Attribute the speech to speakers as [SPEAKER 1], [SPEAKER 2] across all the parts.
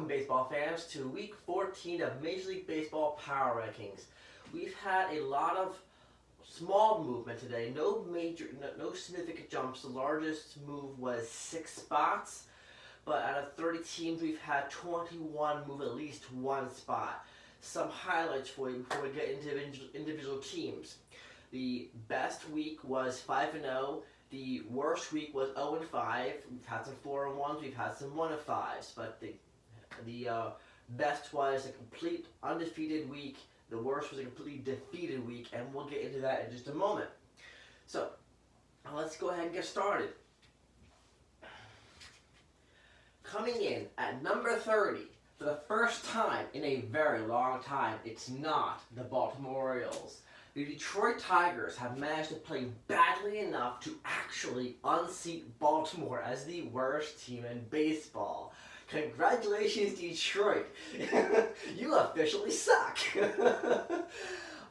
[SPEAKER 1] baseball fans, to Week 14 of Major League Baseball Power Rankings. We've had a lot of small movement today, no significant jumps. The largest move was 6 spots, but out of 30 teams, we've had 21 move at least 1 spot. Some highlights for you before we get into individual teams. The best week was 5-0. The worst week was 0-5. We've had some 4-1s, we've had some 1-5s, but the best was a complete undefeated week. The worst was a completely defeated week, and we'll get into that in just a moment. So, let's go ahead and get started. Coming in at number 30, for the first time in a very long time, it's not the Baltimore Orioles. The Detroit Tigers have managed to play badly enough to actually unseat Baltimore as the worst team in baseball. Congratulations, Detroit. You officially suck.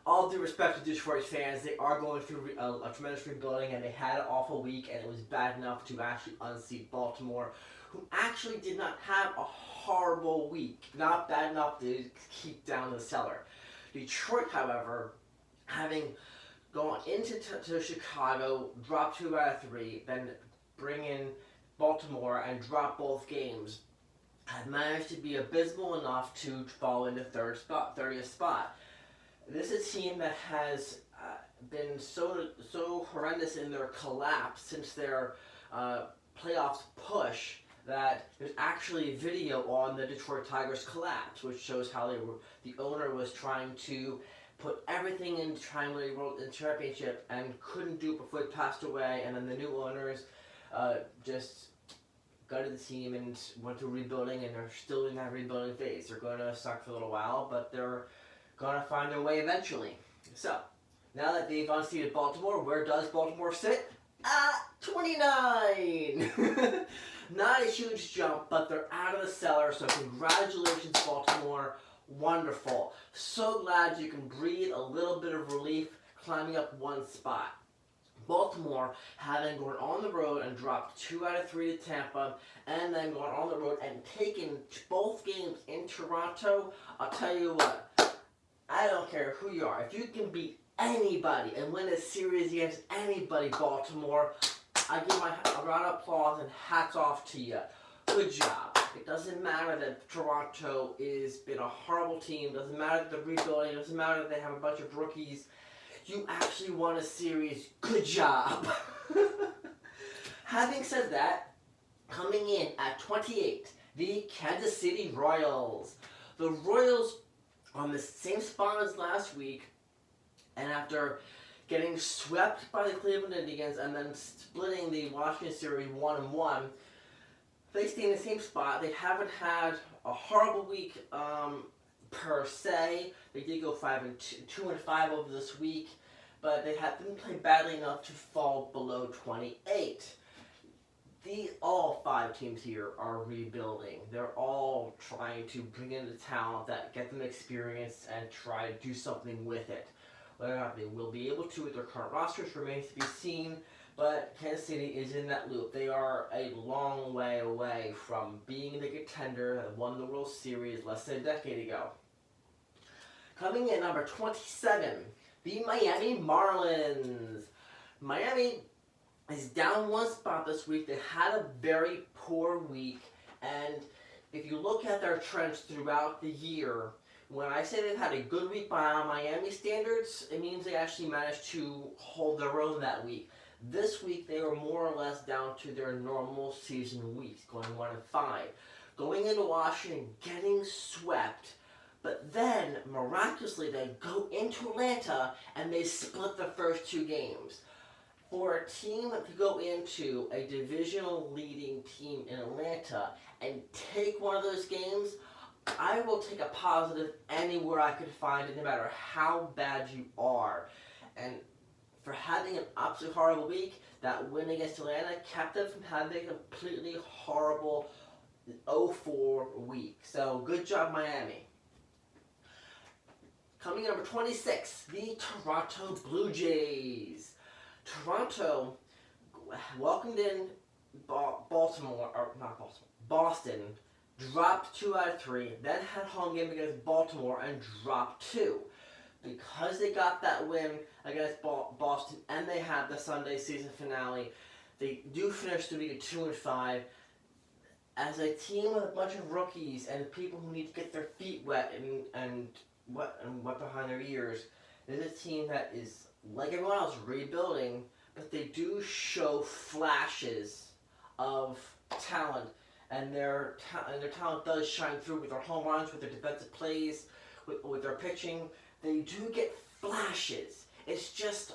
[SPEAKER 1] All due respect to Detroit fans, they are going through a tremendous rebuilding, and they had an awful week, and it was bad enough to actually unseat Baltimore, who actually did not have a horrible week. Not bad enough to keep down the cellar. Detroit, however, having gone into Chicago, dropped 2 out of 3, then bring in Baltimore and drop both games, had managed to be abysmal enough to fall into 30th spot. This is a team that has been so horrendous in their collapse since their playoffs push that there's actually video on the Detroit Tigers collapse, which shows how the owner was trying to put everything into trying to win the World Championship and couldn't do it before he passed away, and then the new owners just gutted the team and went through rebuilding, and they're still in that rebuilding phase. They're going to suck for a little while, but they're going to find their way eventually. So, now that they've unseated Baltimore, where does Baltimore sit? At 29! Not a huge jump, but they're out of the cellar, so congratulations, Baltimore. Wonderful. So glad you can breathe a little bit of relief climbing up 1 spot. Baltimore, having gone on the road and dropped 2 out of 3 to Tampa, and then gone on the road and taken both games in Toronto, I'll tell you what, I don't care who you are. If you can beat anybody and win a series against anybody, Baltimore, I give a round of applause and hats off to you. Good job. It doesn't matter that Toronto has been a horrible team. It doesn't matter that they're rebuilding. It doesn't matter that they have a bunch of rookies. You actually won a series. Good job. Having said that, coming in at 28, the Kansas City Royals. The Royals are on the same spot as last week, and after getting swept by the Cleveland Indians and then splitting the Washington series 1-1, they stay in the same spot. They haven't had a horrible week per se. They did go 2-5 over this week, but they didn't play badly enough to fall below 28. All 5 teams here are rebuilding. They're all trying to bring in the talent that get them experience and try to do something with it. Whether or not they will be able to with their current rosters remains to be seen, but Kansas City is in that loop. They are a long way away from being the contender that won the World Series less than a decade ago. Coming in number 27, the Miami Marlins. Miami is down 1 spot this week. They had a very poor week, and if you look at their trends throughout the year, when I say they've had a good week by Miami standards, it means they actually managed to hold their own that week. This week, they were more or less down to their normal season weeks, going 1-5. Going into Washington, getting swept, but then, miraculously, they go into Atlanta, and they split the first 2 games. For a team to go into a divisional leading team in Atlanta and take one of those games, I will take a positive anywhere I could find it, no matter how bad you are. And for having an absolutely horrible week, that win against Atlanta kept them from having a completely horrible 0-4 week. So, good job, Miami. Coming in number 26, the Toronto Blue Jays. Toronto welcomed in Boston dropped 2 out of 3, then had home game against Baltimore and dropped 2. Because they got that win against Boston and they had the Sunday season finale, they do finish the week at 2-5. As a team with a bunch of rookies and people who need to get their feet wet and wet behind their ears, this is a team that is, like everyone else, rebuilding, but they do show flashes of talent, and their talent does shine through with their home runs, with their defensive plays, with their pitching. They do get flashes. It's just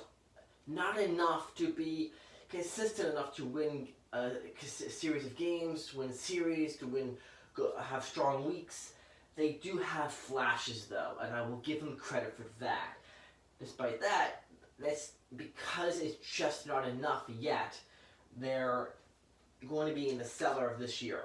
[SPEAKER 1] not enough to be consistent enough to win a series of games, win series, to have strong weeks. They do have flashes though, and I will give them credit for that. Despite that, that's because it's just not enough yet. They're going to be in the cellar of this year.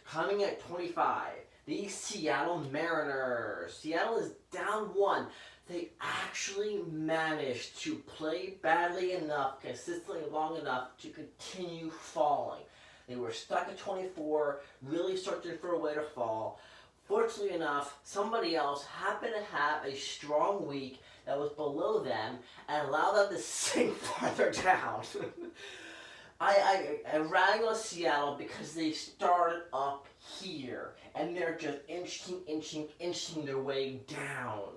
[SPEAKER 1] Coming at 25, the Seattle Mariners. Seattle is down 1. They actually managed to play badly enough, consistently long enough to continue falling. They were stuck at 24, really searching for a way to fall. Fortunately enough, somebody else happened to have a strong week that was below them and allowed them to sink farther down. I rag on Seattle because they started up here and they're just inching their way down.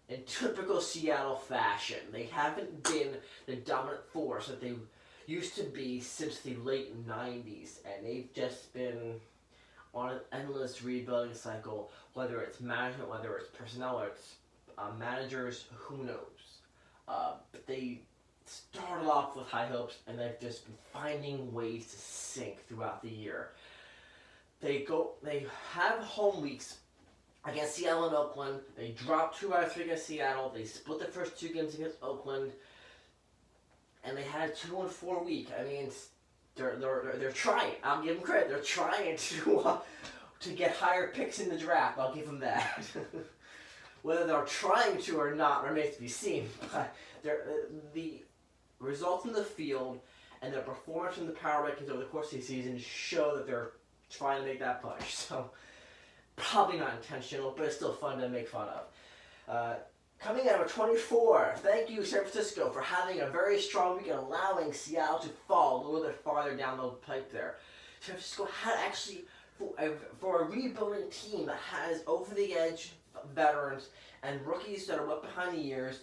[SPEAKER 1] In typical Seattle fashion, they haven't been the dominant force that they used to be since the late 90s, and they've just been on an endless rebuilding cycle, whether it's management, whether it's personnel, whether it's managers, who knows. But they started off with high hopes, and they've just been finding ways to sink throughout the year. They have home weeks against Seattle and Oakland. They dropped 2 out of 3 against Seattle. They split the first 2 games against Oakland, and they had a 2-4 week. I mean, they're trying. I'll give them credit. They're trying to get higher picks in the draft. I'll give them that. Whether they're trying to or not remains to be seen. The results in the field and their performance in the power rankings over the course of the season show that they're trying to make that push. So, probably not intentional, but it's still fun to make fun of. Coming out of 24, thank you, San Francisco, for having a very strong week and allowing Seattle to fall a little bit farther down the pipe there. San Francisco had actually, for a rebuilding team that has over-the-edge veterans and rookies that are wet behind the ears,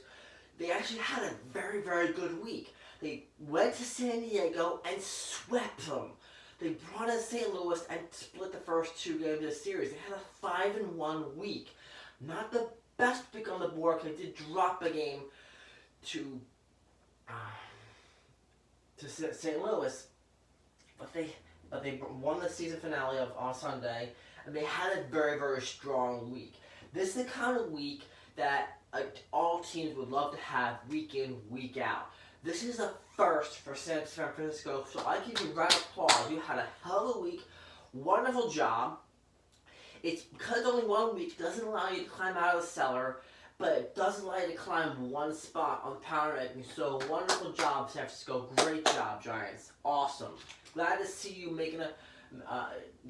[SPEAKER 1] they actually had a very, very good week. They went to San Diego and swept them. They brought in St. Louis and split the first 2 games of the series. They had a 5-1 week. Not the best week on the board, because they did drop a game to St. Louis, but they won the season finale on Sunday, and they had a very, very strong week. This is the kind of week that all teams would love to have week in, week out. This is a first for San Francisco, so I give you a round of applause. You had a hell of a week. Wonderful job. It's because only 1 week doesn't allow you to climb out of the cellar, but it does allow you to climb 1 spot on the power ranking. So wonderful job, San Francisco. Great job, Giants. Awesome. Glad to see you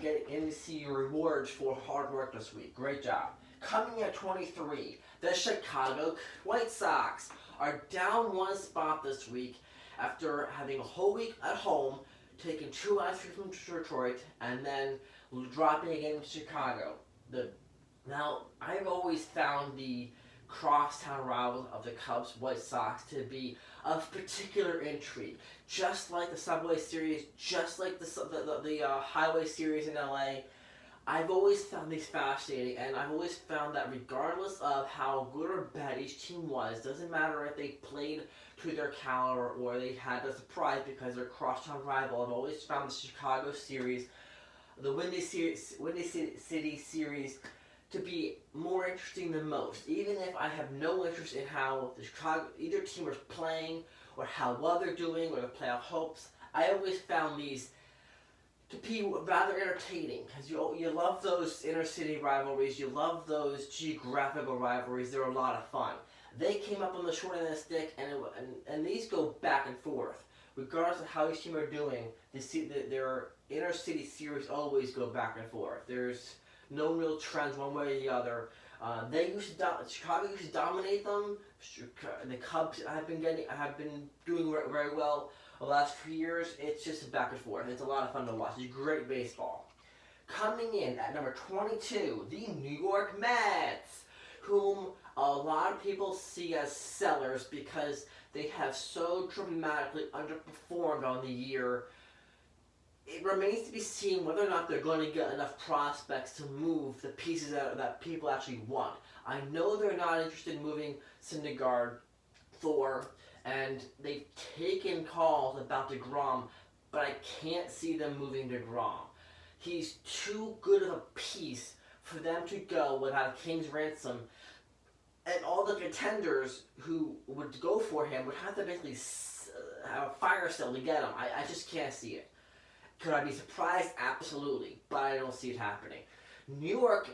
[SPEAKER 1] getting to see your rewards for hard work this week. Great job. Coming at 23, the Chicago White Sox are down 1 spot this week after having a whole week at home, taking 2 out of 3 from Detroit, and then dropping again to Chicago. Now, I've always found the crosstown rivals of the Cubs White Sox to be of particular intrigue. Just like the Subway Series, just like the Highway Series in LA, I've always found these fascinating, and I've always found that regardless of how good or bad each team was, doesn't matter if they played to their caliber or they had a surprise because they're crosstown rival, I've always found the Chicago series, the Windy City series, to be more interesting than most. Even if I have no interest in how either team is playing or how well they're doing or the playoff hopes, I always found these to be rather entertaining, because you love those inner city rivalries, you love those geographical rivalries. They're a lot of fun. They came up on the short end of the stick, and these go back and forth. Regardless of how each team are doing, they're inner city series always go back and forth. There's no real trends one way or the other. Chicago used to dominate them. The Cubs have been doing very well the last few years. It's just back and forth. It's a lot of fun to watch. It's great baseball. Coming in at number 22, the New York Mets, whom a lot of people see as sellers because they have so dramatically underperformed on the year. It remains to be seen whether or not they're going to get enough prospects to move the pieces that people actually want. I know they're not interested in moving Syndergaard, Thor, and they've taken calls about DeGrom, but I can't see them moving DeGrom. He's too good of a piece for them to go without a king's ransom, and all the contenders who would go for him would have to basically have a fire sale to get him. I just can't see it. Could I be surprised? Absolutely, but I don't see it happening. New York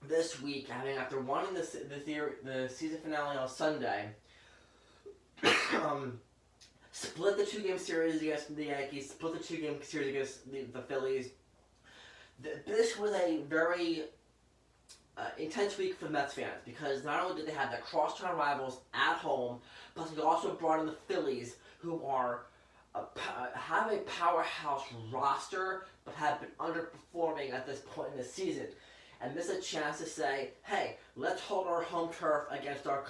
[SPEAKER 1] this week, after winning the season finale on Sunday, split the 2-game series against the Yankees, split the 2-game series against the Phillies. This was a very intense week for Mets fans because not only did they have the crosstown rivals at home, but they also brought in the Phillies, who have a powerhouse roster, but have been underperforming at this point in the season. And this is a chance to say, hey, let's hold our home turf against our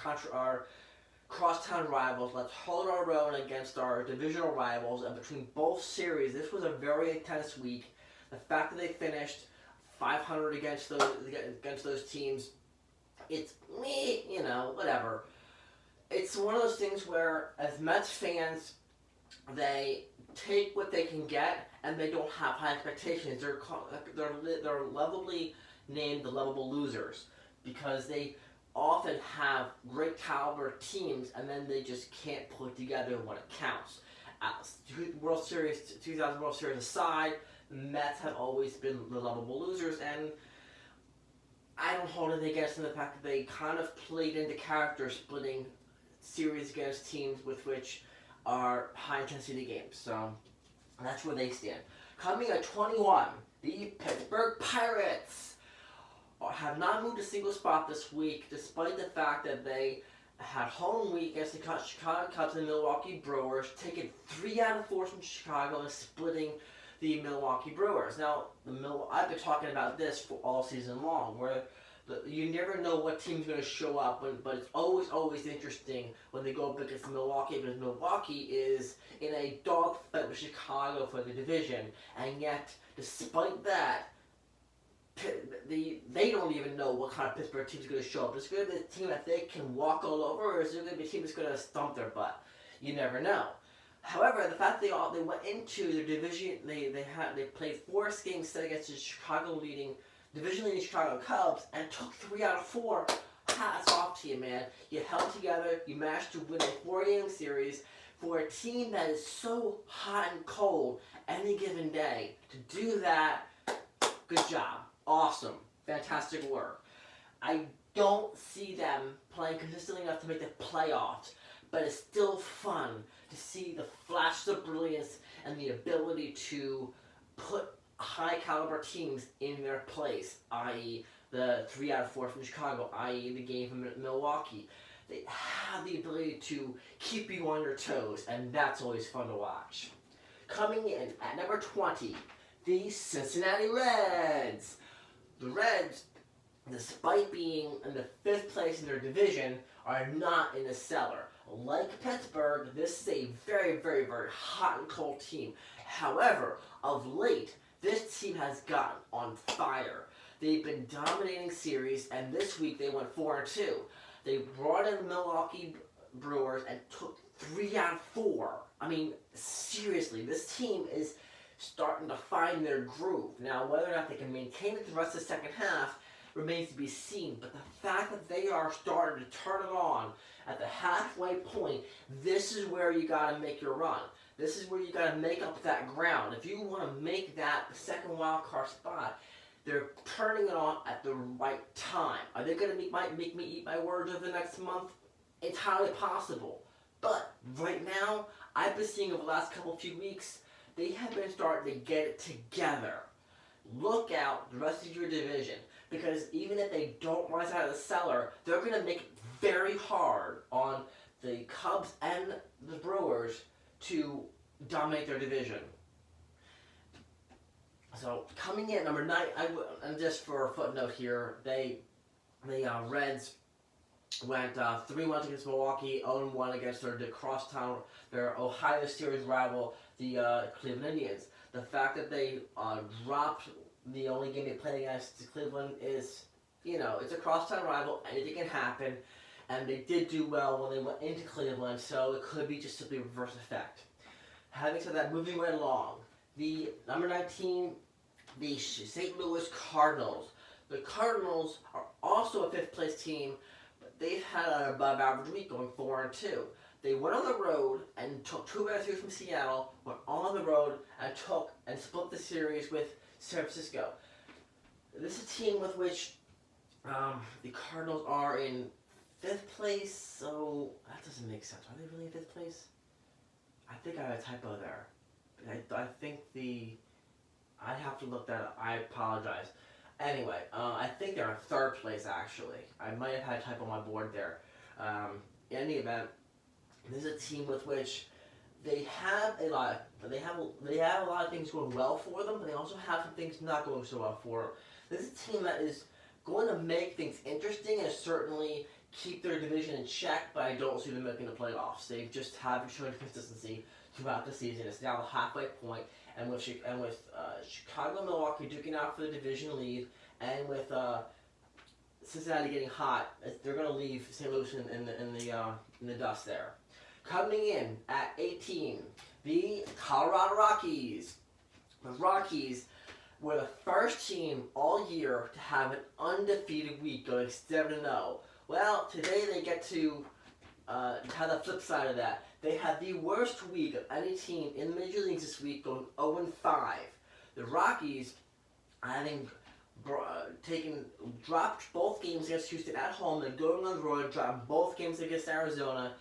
[SPEAKER 1] crosstown rivals. Let's hold our own against our divisional rivals. And between both series, this was a very intense week. The fact that they finished 500 against those teams, it's whatever. It's one of those things where, as Mets fans, they take what they can get, and they don't have high expectations. They're lovably named the lovable losers because they often have great caliber teams, and then they just can't put it together when it counts. 2000 World Series aside, the Mets have always been the lovable losers, and I don't hold it against them the fact that they kind of played into character splitting series against teams with which are high-intensity games. So that's where they stand. Coming at 21, the Pittsburgh Pirates have not moved a single spot this week, despite the fact that they had home week against the Chicago Cubs and Milwaukee Brewers, taking 3 out of 4 from Chicago and splitting the Milwaukee Brewers. Now, I've been talking about this for all season long, where you never know what team's going to show up, but it's always interesting when they go up against Milwaukee, because Milwaukee is in a dogfight with Chicago for the division, and yet, despite that, they don't even know what kind of Pittsburgh team is going to show up. Is it going to be a team that they can walk all over, or is it going to be a team that's going to stomp their butt? You never know. However, the fact they went into their division, they played 4 games set against the division-leading Chicago Cubs, and took 3 out of 4. Hats off to you, man. You held together. You managed to win a 4-game series for a team that is so hot and cold any given day. To do that, good job. Awesome. Fantastic work. I don't see them playing consistently enough to make the playoffs, but it's still fun to see the flashes of brilliance and the ability to put high caliber teams in their place, i.e. the 3 out of 4 from Chicago, i.e. the game from Milwaukee. They have the ability to keep you on your toes, and that's always fun to watch. Coming in at number 20, the Cincinnati Reds. The Reds, despite being in the 5th place in their division, are not in the cellar. Like Pittsburgh, this is a very, very, very hot and cold team. However, of late, this team has gotten on fire. They've been dominating series, and this week they went 4-2. They brought in the Milwaukee Brewers and took 3 out of 4. I mean, seriously, this team is starting to find their groove. Now, whether or not they can maintain it the rest of the second half remains to be seen, but the fact that they are starting to turn it on at the halfway point, this is where you got to make your run. This is where you got to make up that ground. If you want to make that the second wild card spot, they're turning it on at the right time. Are they going to make me eat my words over the next month? It's highly possible. But right now, I've been seeing over the last few weeks, they have been starting to get it together. Look out the rest of your division, because even if they don't rise out of the cellar, they're going to make it very hard on the Cubs and the Brewers to dominate their division. So coming in at number 9, and just for a footnote here, the Reds went 3-1 against Milwaukee, 0-1 against their Ohio Series rival, the Cleveland Indians. The fact that they dropped the only game they played against Cleveland is, it's a crosstown rival. Anything can happen. And they did do well when they went into Cleveland, so it could be just simply a reverse effect. Having said that, moving right along, the number 19, the St. Louis Cardinals. The Cardinals are also a 5th place team, but they've had an above average week, going 4-2. They went on the road and took 2 out of 3 from Seattle, went on the road and split the series with San Francisco. This is a team with which the Cardinals are in 5th place, so that doesn't make sense. Are they really in 5th place? I think I have a typo there. I think I'd have to look that up. I apologize. Anyway, I think they're in 3rd place, actually. I might have had a typo on my board there. In any event, this is a team with which they have a lot of things going well for them, but they also have some things not going so well for them. This is a team that is going to make things interesting and certainly keep their division in check, but I don't see them making the playoffs. They just haven't shown consistency throughout the season. It's now the halfway point, and with Chicago and Milwaukee duking out for the division lead, and with Cincinnati getting hot, they're going to leave St. Louis in the dust there. Coming in at 18, the Colorado Rockies. The Rockies were the first team all year to have an undefeated week, going 7-0. Well, today they get to have the flip side of that. They had the worst week of any team in the major leagues this week, going 0-5. The Rockies, having dropped both games against Houston at home, and going on the road, dropped both games against Arizona,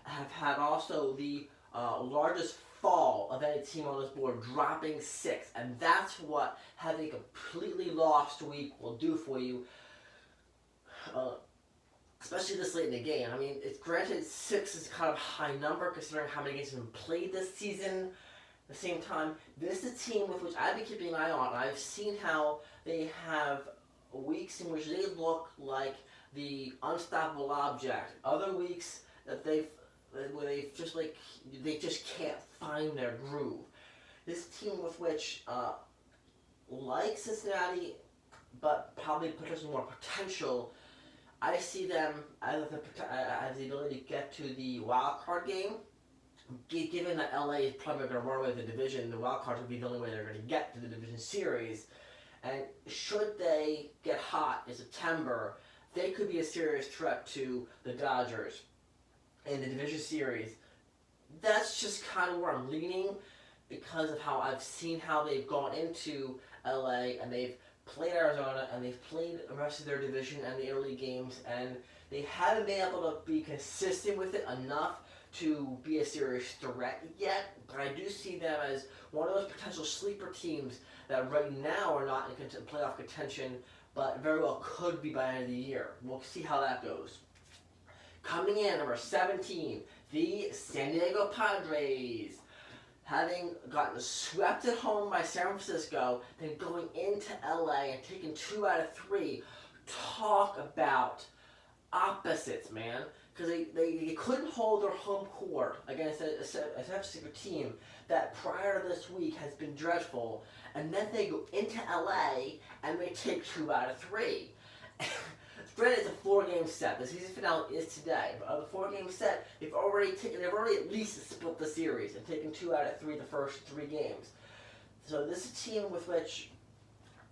[SPEAKER 1] have had also the largest fall of any team on this board, dropping 6. And that's what having a completely lost week will do for you. Especially this late in the game. I mean, it's granted 6 is kind of a high number considering how many games have been played this season. At the same time, this is a team with which I've been keeping an eye on. I've seen how they have weeks in which they look like the unstoppable object. Other weeks that they just can't find their groove. This team with which, like Cincinnati, but probably potentially more potential, I see them as the ability to get to the wild card game. Given that LA is probably going to run away with the division, the wild cards will be the only way they're going to get to the division series. And should they get hot in September, they could be a serious threat to the Dodgers in the division series. That's just kind of where I'm leaning, because of how I've seen how they've gone into LA and they've played Arizona and they've played the rest of their division and the early games, and they haven't been able to be consistent with it enough to be a serious threat yet. But I do see them as one of those potential sleeper teams that right now are not in playoff contention, but very well could be by the end of the year. We'll see how that goes. Coming in, number 17, the San Diego Padres. Having gotten swept at home by San Francisco, then going into LA and taking 2 out of 3. Talk about opposites, man. Because they couldn't hold their home court against a San Francisco team that prior to this week has been dreadful. And then they go into LA and they take 2 out of 3. Granted, it's a 4-game set. The season finale is today, but of the 4-game set, they've already at least split the series and taken 2 out of 3 the first 3 games. So this is a team with which,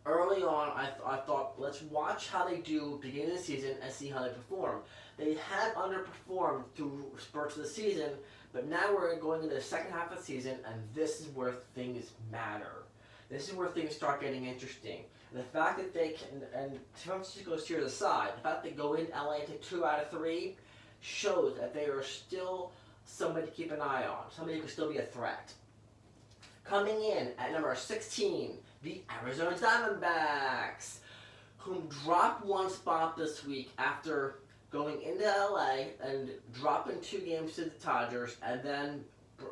[SPEAKER 1] early on, I thought, let's watch how they do beginning of the season and see how they perform. They have underperformed through spurts of the season, but now we're going into the second half of the season, and this is where things matter. This is where things start getting interesting. The fact that they can, and San Francisco's here to the side, the fact that they go in LA and take 2 out of 3 shows that they are still somebody to keep an eye on, somebody who can still be a threat. Coming in at number 16, the Arizona Diamondbacks, whom dropped one spot this week after going into LA and dropping 2 games to the Dodgers, and then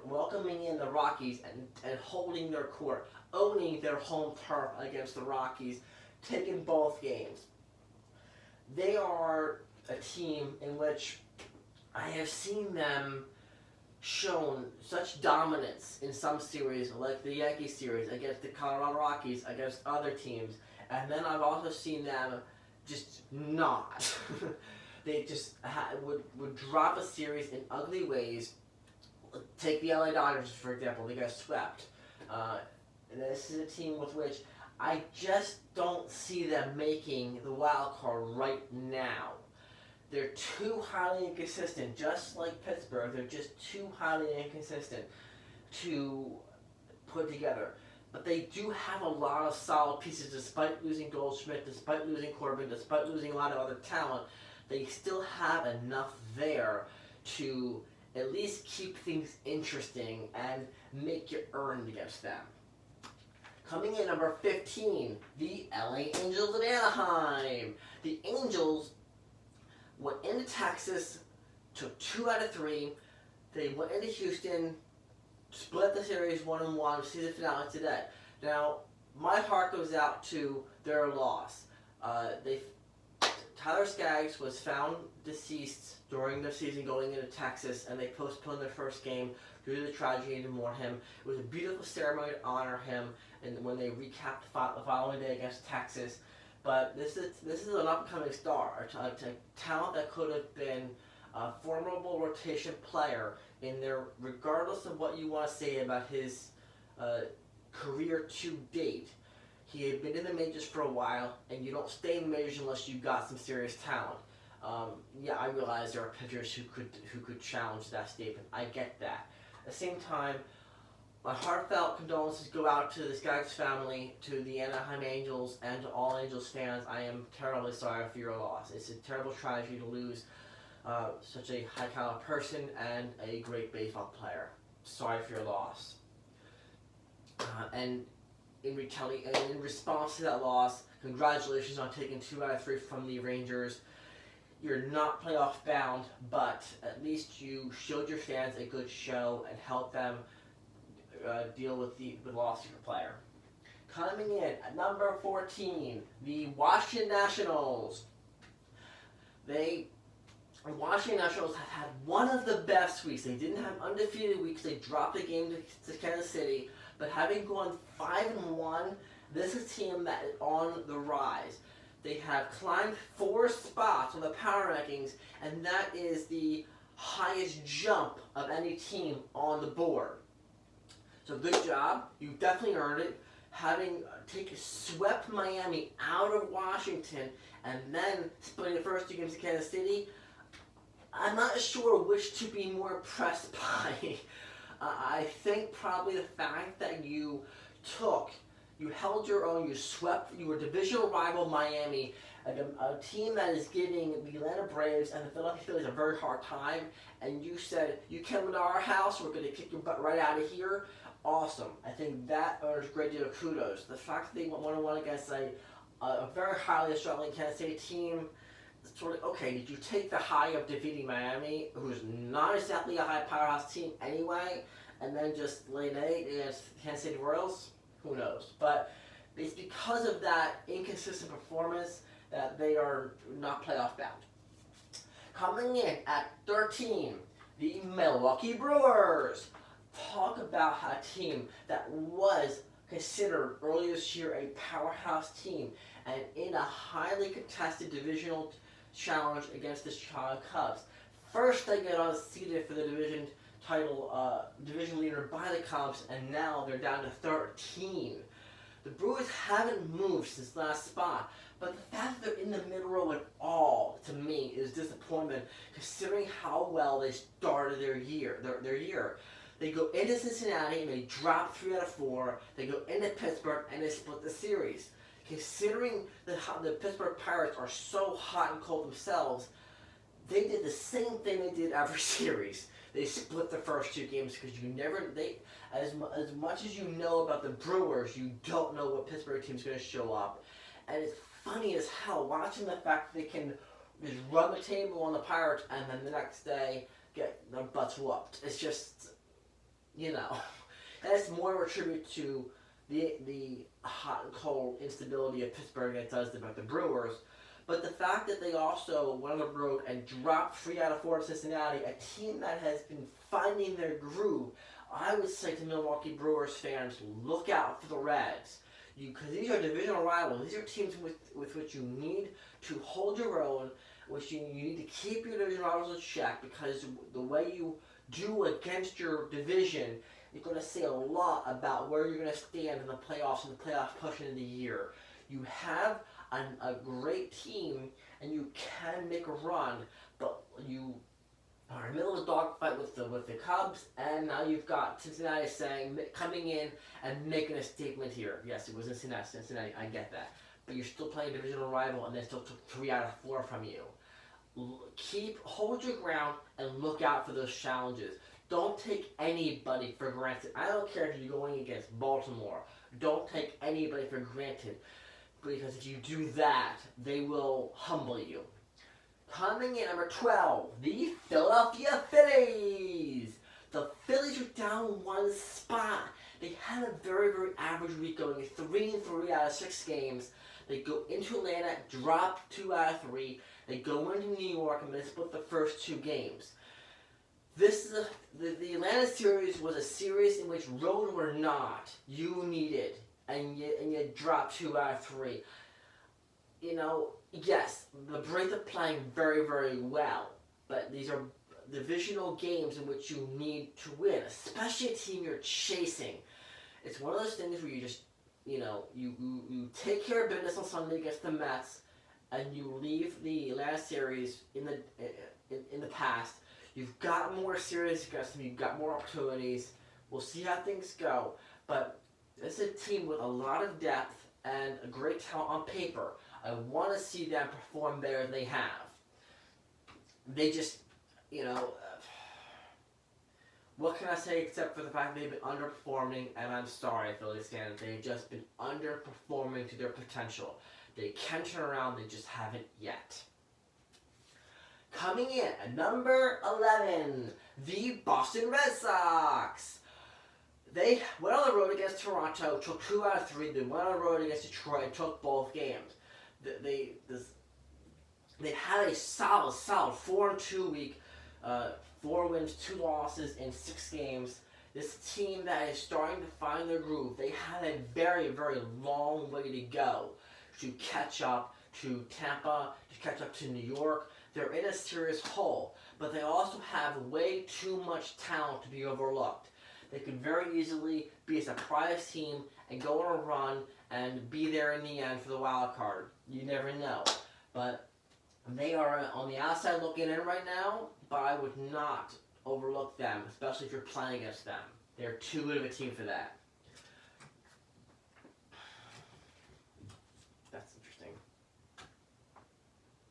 [SPEAKER 1] welcoming in the Rockies and holding their court, owning their home turf against the Rockies, taking both games. They are a team in which I have seen them shown such dominance in some series, like the Yankee series against the Colorado Rockies, against other teams, and then I've also seen them just not. They just would drop a series in ugly ways. Take the LA Dodgers, for example. They got swept. This is a team with which I just don't see them making the wild card right now. They're too highly inconsistent, just like Pittsburgh. They're just too highly inconsistent to put together. But they do have a lot of solid pieces, despite losing Goldschmidt, despite losing Corbin, despite losing a lot of other talent. They still have enough there to at least keep things interesting and make you earn against them. Coming in number 15, the LA Angels of Anaheim. The Angels went into Texas, took 2 out of 3. They went into Houston, split the series 1-1, season finale today. Now, my heart goes out to their loss. Tyler Skaggs was found deceased during their season going into Texas, and they postponed their first game due to the tragedy to mourn him. It was a beautiful ceremony to honor him, and when they recapped the following day against Texas. But this is an upcoming star, a talent that could have been a formidable rotation player in there, regardless of what you want to say about his career to date. He had been in the majors for a while, and you don't stay in the majors unless you've got some serious talent. I realize there are pitchers who could challenge that statement. I get that. At the same time, my heartfelt condolences go out to the Skaggs family, to the Anaheim Angels, and to all Angels fans. I am terribly sorry for your loss. It's a terrible tragedy to lose such a high-caliber person and a great baseball player. Sorry for your loss. And in response to that loss, congratulations on taking 2 out of 3 from the Rangers. You're not playoff bound, but at least you showed your fans a good show and helped them deal with the loss of your player. Coming in at number 14, the Washington Nationals. The Washington Nationals have had one of the best weeks. They didn't have undefeated weeks. They dropped a game to Kansas City. But having gone 5-1, this is a team that is on the rise. They have climbed 4 spots on the power rankings, and that is the highest jump of any team on the board. So good job. You definitely earned it. Having swept Miami out of Washington and then splitting the first 2 games to Kansas City, I'm not sure which to be more impressed by. I think probably the fact that you held your own, you were divisional rival Miami, a team that is giving the Atlanta Braves and the Philadelphia Phillies a very hard time, and you said, you came into our house, we're going to kick your butt right out of here. Awesome. I think that earns a great deal of kudos. The fact that they went 1-1 against a very highly struggling Kansas City team, sort of, okay, did you take the high of defeating Miami, who's not exactly a high powerhouse team anyway, and then just lay an 8 against Kansas City Royals? Who knows? But it's because of that inconsistent performance that they are not playoff bound. Coming in at 13, the Milwaukee Brewers. Talk about a team that was considered earlier this year a powerhouse team, and in a highly contested divisional challenge against the Chicago Cubs. First, they get unseated for the division title, division leader by the Cubs, and now they're down to 13. The Brewers haven't moved since last spot, but the fact that they're in the middle row at all, to me, is disappointment, considering how well they started their year. They go into Cincinnati and they drop 3 out of 4. They go into Pittsburgh and they split the series. Considering the Pittsburgh Pirates are so hot and cold themselves, they did the same thing they did every series. They split the first two games because you never as much as you know about the Brewers, you don't know what Pittsburgh team's going to show up, and it's funny as hell watching the fact that they can just run the table on the Pirates and then the next day get their butts whooped. It's just, you know, and it's more of a tribute to the hot and cold instability of Pittsburgh than it does about the Brewers. But the fact that they also went on the road and dropped 3 out of 4 to Cincinnati, a team that has been finding their groove, I would say to Milwaukee Brewers fans, look out for the Reds. Because these are divisional rivals. These are teams with which you need to hold your own, which you need to keep your divisional rivals in check, because the way you do against your division, you're going to say a lot about where you're going to stand in the playoffs and the playoff push into the year. You have a great team, and you can make a run, but you are in the middle of a dogfight with the Cubs, and now you've got Cincinnati coming in and making a statement here. Yes, it was in Cincinnati, I get that. But you're still playing a divisional rival, and they still took 3 out of 4 from you. Hold your ground, and look out for those challenges. Don't take anybody for granted. I don't care if you're going against Baltimore. Don't take anybody for granted. Because if you do that, they will humble you. Coming in number 12, the Philadelphia Phillies. The Phillies are down 1 spot. They had a very, very average week, going 3-3 out of 6 games. They go into Atlanta, drop 2 out of 3. They go into New York, and they split the first 2 games. This is the Atlanta series was a series in which road or not, you needed, and you dropped 2 out of 3. You know, yes, the Braves are playing very, very well, but these are divisional games in which you need to win, especially a team you're chasing. It's one of those things where you just, you know, you take care of business on Sunday against the Mets, and you leave the last series in the past. You've got more series against them. You've got more opportunities. We'll see how things go. But this is a team with a lot of depth and a great talent on paper. I want to see them perform better than they have. They just, you know, what can I say except for the fact they've been underperforming, and I'm sorry, Phillies fans, they've just been underperforming to their potential. They can turn around, they just haven't yet. Coming in at number 11, the Boston Red Sox. They went on the road against Toronto, took 2 out of 3. They went on the road against Detroit and took both games. They had a solid 4-2 week, 4 wins, 2 losses in 6 games. This team that is starting to find their groove, they have a very, very long way to go to catch up to Tampa, to catch up to New York. They're in a serious hole, but they also have way too much talent to be overlooked. They could very easily be a surprise team and go on a run and be there in the end for the wild card. You never know. But they are on the outside looking in right now, but I would not overlook them, especially if you're playing against them. They're too good of a team for that. That's interesting.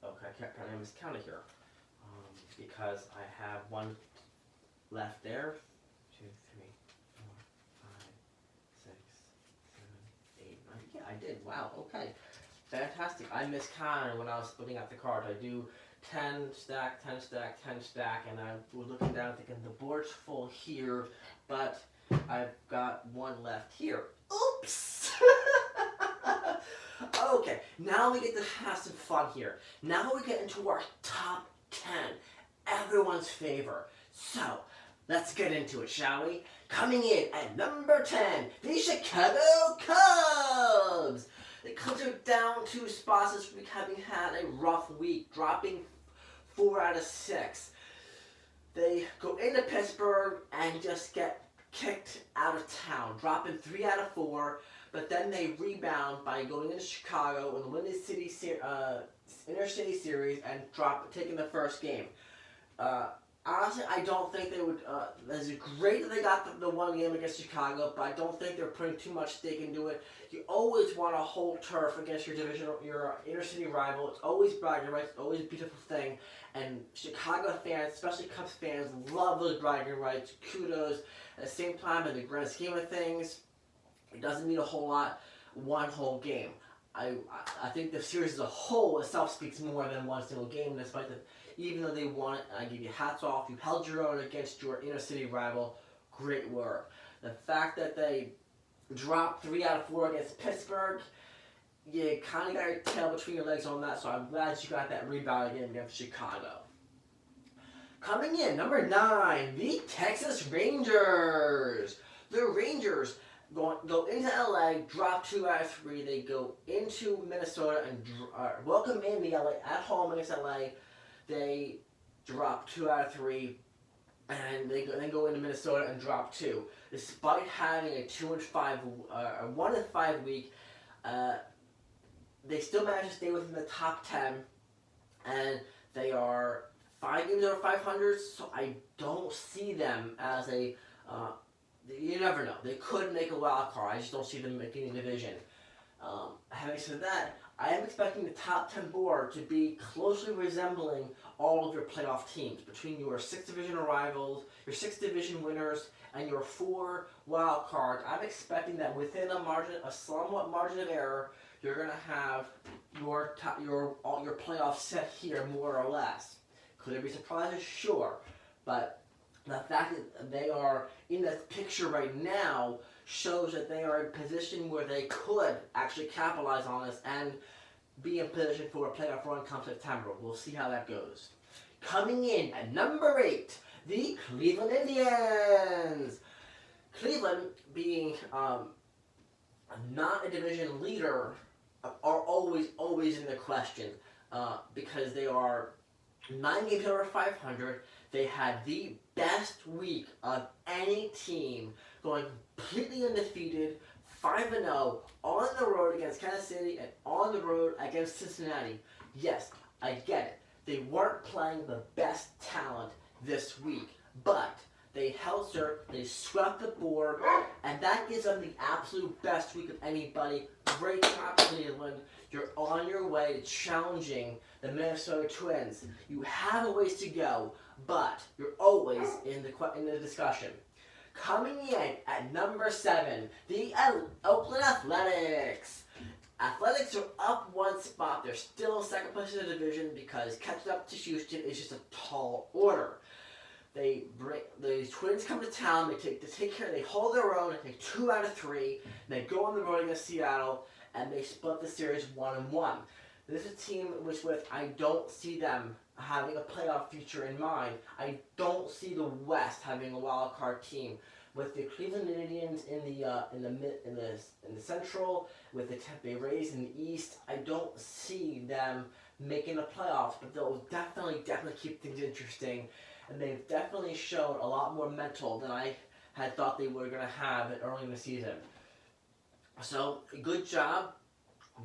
[SPEAKER 1] Okay, I can't remember this counter here. Because I have 1 left there. 2, 3, 4, 5, 6, 7, 8, 9. Yeah, I did. Wow, okay. Fantastic. I miscounted when I was splitting out the cards. I do 10 stack, 10 stack, 10 stack, and I was looking down thinking the board's full here, but I've got 1 left here. Oops! Okay, now we get to have some fun here. Now we get into our top 10. Everyone's favor. So, let's get into it, shall we? Coming in at number 10, the Chicago Cubs. The Cubs are down 2 spots this week, having had a rough week, dropping 4 out of 6. They go into Pittsburgh and just get kicked out of town, dropping 3 out of 4, but then they rebound by going into Chicago and win the Intercity Series and taking the first game. Honestly, I don't think they would. It's great that they got the one game against Chicago, but I don't think they're putting too much stake into it. You always want to hold turf against your inner city rival. It's always bragging rights. It's always a beautiful thing, and Chicago fans, especially Cubs fans, love those bragging rights. Kudos. At the same time, in the grand scheme of things, it doesn't mean a whole lot. One whole game. I think the series as a whole itself speaks more than one single game, despite the even though they won it, I give you hats off. You held your own against your inner city rival. Great work. The fact that they dropped 3 out of 4 against Pittsburgh, you kind of got your tail between your legs on that, so I'm glad you got that rebound again against Chicago. Coming in, number 9, the Texas Rangers. The Rangers go into LA, drop 2 out of 3. They go into Minnesota and welcome in the LA at home against LA. They drop 2 out of 3, and they then go into Minnesota and drop 2. Despite having a 1-5 week, they still manage to stay within the top 10, and they are 5 games over 500. So I don't see them as a. You never know. They could make a wild card. I just don't see them making the division. Having said that, I am expecting the top 10 board to be closely resembling all of your playoff teams between your 6 divisional rivals, your 6 division winners, and your 4 wild cards. I'm expecting that within a somewhat margin of error, you're going to have your playoffs set here more or less. Could there be surprises? Sure, but the fact that they are in this picture right now shows that they are in a position where they could actually capitalize on this and be in position for a playoff run come September. We'll see how that goes. Coming in at number 8, the Cleveland Indians. Cleveland, being not a division leader, are always in the question because they are 9 games over 500. They had the best week of any team, going completely undefeated, 5-0, on the road against Kansas City and on the road against Cincinnati. Yes, I get it. They weren't playing the best talent this week, but they held serve, they swept the board, and that gives them the absolute best week of anybody. Great job, Cleveland. You're on your way to challenging the Minnesota Twins. You have a ways to go, but you're always in the discussion. Coming in at number 7, the Oakland Athletics. Athletics are up 1 spot. They're still in second place in the division because catching up to Houston is just a tall order. The Twins come to town. They hold their own. They take 2 out of 3. They go on the road against Seattle, and they split the series 1-1. This is a team with I don't see them having a playoff future in mind. I don't see the West having a wild card team. With the Cleveland Indians in the Central, with the Tampa Bay Rays in the East, I don't see them making the playoffs, but they'll definitely keep things interesting, and they've definitely shown a lot more mental than I had thought they were going to have early in the season. So, good job.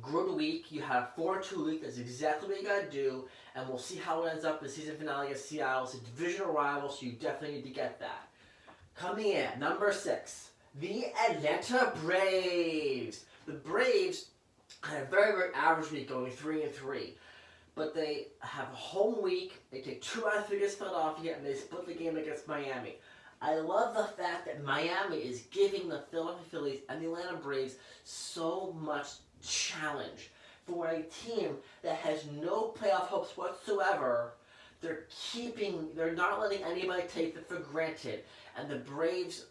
[SPEAKER 1] Good week. You had a 4-2 week. That's exactly what you got to do, and we'll see how it ends up in the season finale against Seattle. It's a divisional rival, so you definitely need to get that. Coming in, number 6, the Atlanta Braves. The Braves had a very, very average week, going 3-3. But they have a home week. They take 2 out of 3 against Philadelphia, and they split the game against Miami. I love the fact that Miami is giving the Philadelphia Phillies and the Atlanta Braves so much challenge. For a team that has no playoff hopes whatsoever, they're not letting anybody take it for granted. And the Braves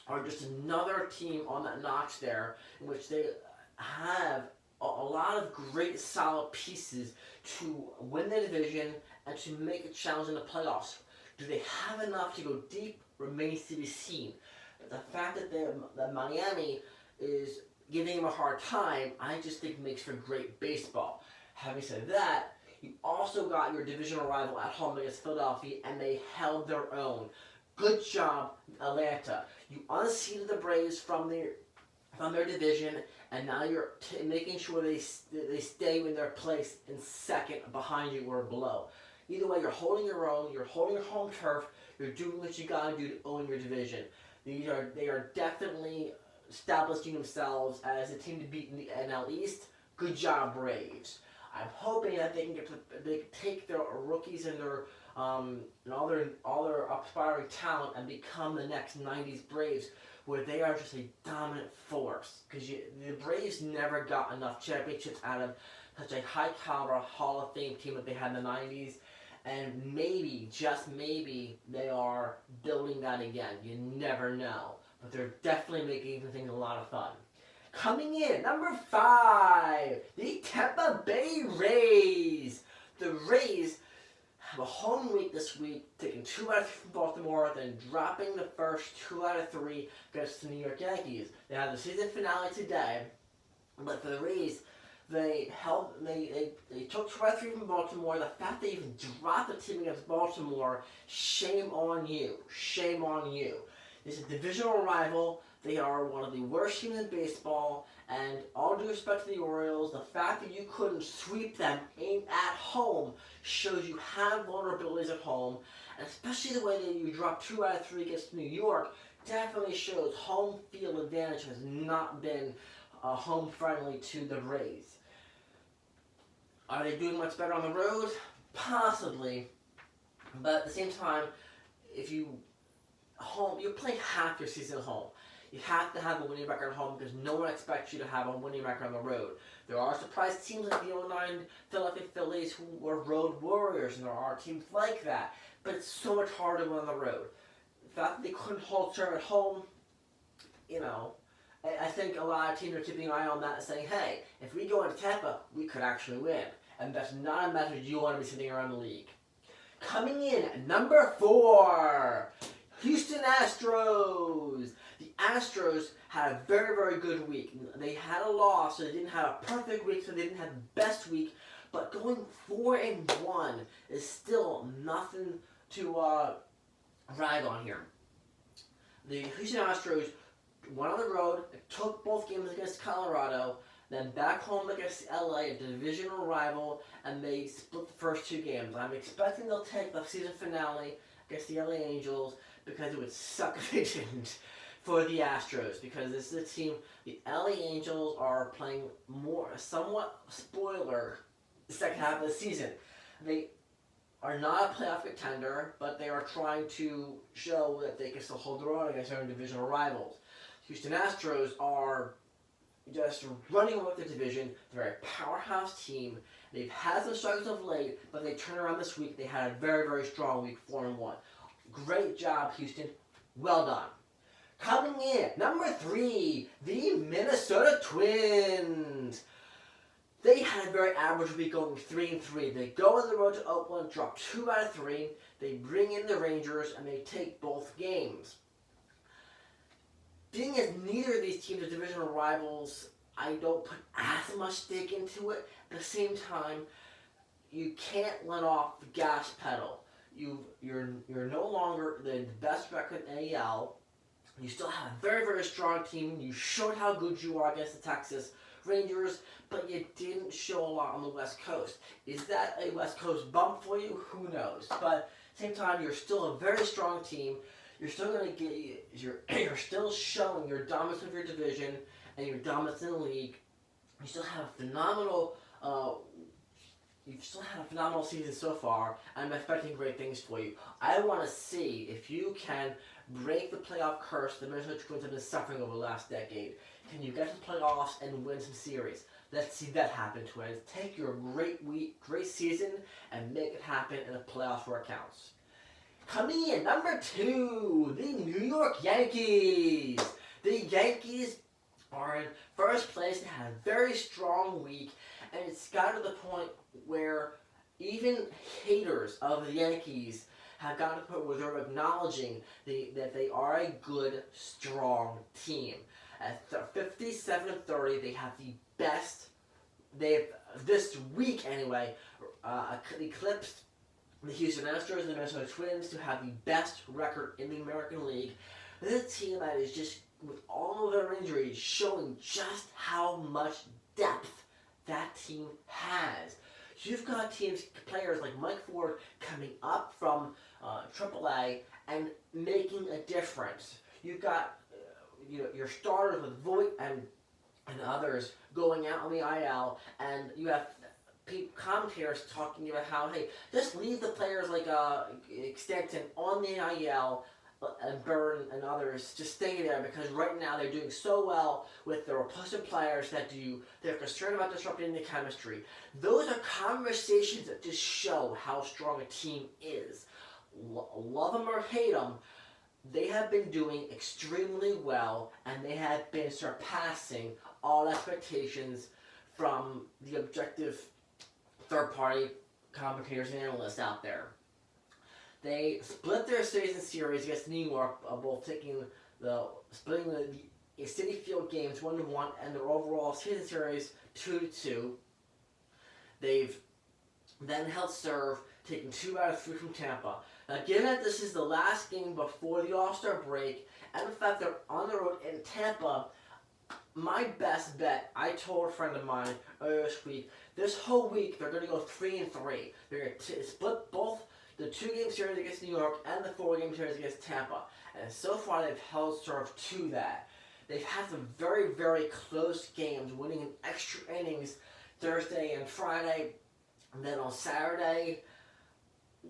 [SPEAKER 1] are just another team on that notch there, in which they have a lot of great solid pieces to win the division and to make a challenge in the playoffs. Do they have enough to go deep remains to be seen. The fact that Miami is giving them a hard time, I just think makes for great baseball. Having said that, you also got your divisional rival at home against Philadelphia, and they held their own. Good job, Atlanta. You unseated the Braves from their division, and now you're making sure they stay in their place in second behind you or below. Either way, you're holding your own, you're holding your home turf, you're doing what you gotta do to own your division. They are definitely establishing themselves as a team to beat in the NL East. Good job, Braves. I'm hoping that they can take their rookies and their and all their aspiring talent and become the next '90s Braves, where they are just a dominant force. Because the Braves never got enough championships out of such a high caliber Hall of Fame team that they had in the '90s. And maybe, just maybe, they are building that again. You never know. But they're definitely making things a lot of fun. Coming in, number 5, the Tampa Bay Rays. The Rays have a home week this week, taking 2 out of 3 from Baltimore, then dropping the first 2 out of 3 against the New York Yankees. They have the season finale today, but for the Rays, they took 2 out of 3 from Baltimore. The fact they even dropped the team against Baltimore, shame on you. Shame on you. This is a divisional rival. They are one of the worst teams in baseball, and all due respect to the Orioles, the fact that you couldn't sweep them at home shows you have vulnerabilities at home, and especially the way that you dropped 2 out of 3 against New York definitely shows home field advantage has not been home friendly to the Rays. Are they doing much better on the road? Possibly, but at the same time, if you're playing half your season at home. You have to have a winning record at home because no one expects you to have a winning record on the road. There are surprise teams like the '09 Philadelphia Phillies who were road warriors, and there are teams like that. But it's so much harder to win on the road. The fact that they couldn't hold serve at home, I think a lot of teams are keeping an eye on that and saying, hey, if we go into Tampa, we could actually win. And that's not a message you want to be sitting around the league. Coming in at number 4, Houston Astros. The Astros had a very, very good week. They had a loss, so they didn't have a perfect week, so they didn't have the best week. But going 4-1 is still nothing to rag on here. The Houston Astros went on the road, took both games against Colorado, then back home against LA, a divisional rival, and they split the first 2 games. I'm expecting they'll take the season finale against the LA Angels because it would suck if they didn't for the Astros, because this is a team, the LA Angels are playing somewhat spoiler the second half of the season. They are not a playoff contender, but they are trying to show that they can still hold their own against their own divisional rivals. Houston Astros are just running with the division. They're a powerhouse team. They've had some struggles of late, but they turned around this week. They had a very, very strong week, 4-1. Great job, Houston. Well done. Coming in, number 3, the Minnesota Twins. They had a very average week, going 3-3. They go on the road to Oakland, drop 2 out of 3. They bring in the Rangers, and they take both games. Being as neither of these teams are divisional rivals, I don't put as much stake into it. At the same time, you can't let off the gas pedal. You're no longer the best record in the AL. You still have a very, very strong team. You showed how good you are against the Texas Rangers, but you didn't show a lot on the West Coast. Is that a West Coast bump for you? Who knows? But at the same time, you're still a very strong team. You're still going to get. You're still showing your dominance of your division and your dominance in the league. You still have a phenomenal. You've still had a phenomenal season so far, and I'm expecting great things for you. I want to see if you can break the playoff curse the Minnesota Twins have been suffering over the last decade. Can you get to the playoffs and win some series? Let's see that happen, Twins. Take your great week, great season, and make it happen in the playoffs where it counts. Coming in, number 2, the New York Yankees. The Yankees are in first place. They had a very strong week, and it's got to the point where even haters of the Yankees have gotten to the point where they're acknowledging that they are a good, strong team. At 57-30, they have the best. They've this week anyway eclipsed the Houston Astros and the Minnesota Twins to have the best record in the American League. This is a team that is just, with all of their injuries, showing just how much depth that team has. You've got players like Mike Ford coming up from AAA and making a difference. You've got your starters with Voigt and others going out on the IL, and you have commentators talking about how, hey, just leave the players like Stanton on the IL and Byrne and others just stay there, because right now they're doing so well with the replacement players that they're concerned about disrupting the chemistry. Those are conversations that just show how strong a team is. Love them or hate them, they have been doing extremely well, and they have been surpassing all expectations from the objective third-party commentators and analysts out there. They split their season series against New York, both splitting the Citi Field games 1-1, and their overall season series 2-2. They've then held serve, taking 2 out of 3 from Tampa. Now, given that this is the last game before the All-Star break, and the fact they're on the road in Tampa, my best bet, I told a friend of mine earlier this week, this whole week they're going to go 3-3. They're going to split both the 2-game series against New York and the 4-game series against Tampa. And so far they've held serve to that. They've had some very, very close games, winning in extra innings Thursday and Friday. And then on Saturday,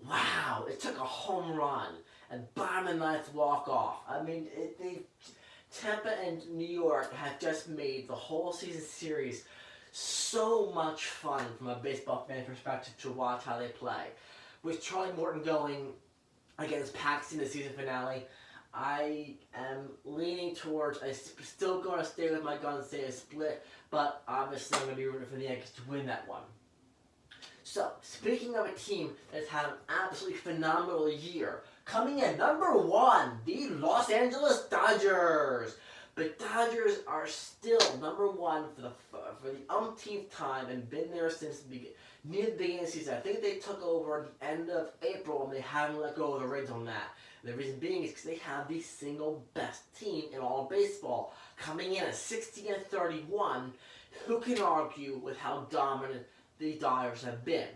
[SPEAKER 1] wow, it took a home run and bottom of the ninth walk-off. I mean, Tampa and New York have just made the whole season series so much fun from a baseball fan perspective to watch how they play. With Charlie Morton going against Paxton in the season finale, I am leaning towards, I'm still going to stay with my gun and say a split, but obviously I'm going to be rooting for the Yankees to win that one. So, speaking of a team that's had an absolutely phenomenal year, coming in number 1, the Los Angeles Dodgers. The Dodgers are still number 1 for the umpteenth time and been there since near the beginning of the season. I think they took over at the end of April and they haven't let go of the reins on that. The reason being is because they have the single best team in all of baseball, coming in at 60-31. Who can argue with how dominant the Dodgers have been?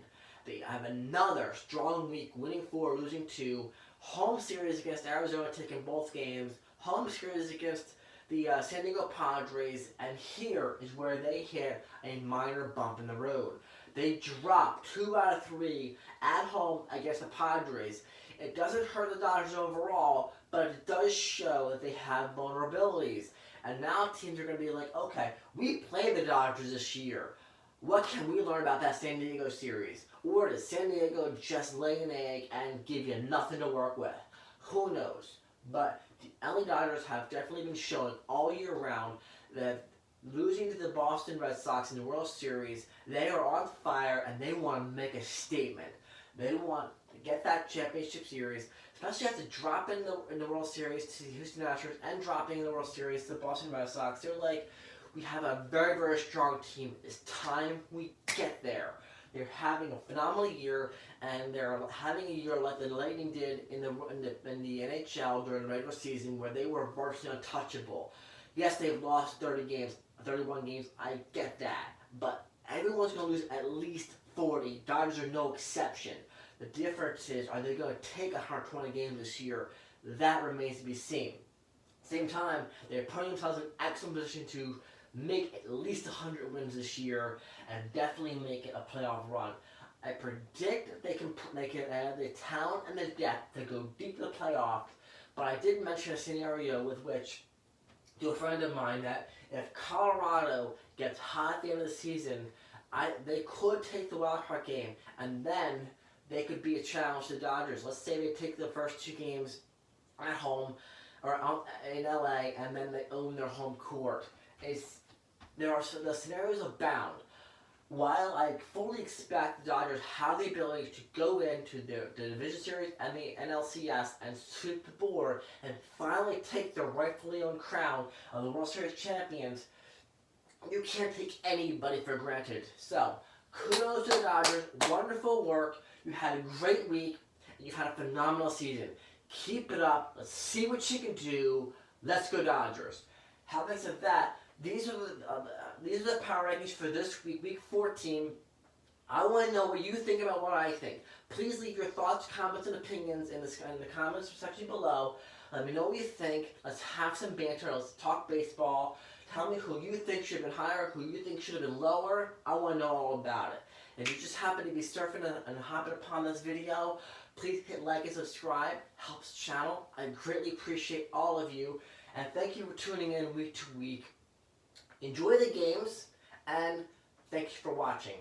[SPEAKER 1] They have another strong week, winning 4, losing 2. Home series against Arizona, taking both games. Home series against the San Diego Padres, and here is where they hit a minor bump in the road. They dropped 2 out of 3 at home against the Padres. It doesn't hurt the Dodgers overall, but it does show that they have vulnerabilities. And now teams are going to be like, okay, we played the Dodgers this year. What can we learn about that San Diego series? Or does San Diego just lay an egg and give you nothing to work with? Who knows? But the LA Dodgers have definitely been showing all year round that losing to the Boston Red Sox in the World Series, they are on fire and they want to make a statement. They want to get that championship series, especially after dropping in the World Series to the Houston Astros and dropping in the World Series to the Boston Red Sox. They're like, we have a very, very strong team. It's time we get there. They're having a phenomenal year, and they're having a year like the Lightning did in the NHL during the regular season, where they were virtually untouchable. Yes, they've lost 31 games. I get that, but everyone's going to lose at least 40. Dodgers are no exception. The difference is, are they going to take 120 games this year? That remains to be seen. Same time, they're putting themselves in an excellent position to make at least 100 wins this year and definitely make it a playoff run. I predict that they can have the talent and the depth to go deep to the playoffs, but I did mention a scenario with which, to a friend of mine, that if Colorado gets hot at the end of the season, they could take the wild card game, and then they could be a challenge to the Dodgers. Let's say they take the first 2 games at home or in LA, and then they own their home court. The scenarios abound. While I fully expect the Dodgers have the ability to go into the Division Series and the NLCS and sweep the board and finally take the rightfully owned crown of the World Series champions, you can't take anybody for granted. So, kudos to the Dodgers. Wonderful work. You had a great week. And you've had a phenomenal season. Keep it up. Let's see what you can do. Let's go Dodgers. Having said that, these are the power rankings for this week, week 14. I want to know what you think about what I think. Please leave your thoughts, comments, and opinions in the comments section below. Let me know what you think. Let's have some banter. Let's talk baseball. Tell me who you think should have been higher, who you think should have been lower. I want to know all about it. If you just happen to be surfing and hopping upon this video, please hit like and subscribe. Helps the channel. I greatly appreciate all of you. And thank you for tuning in week to week. Enjoy the games, and thank you for watching.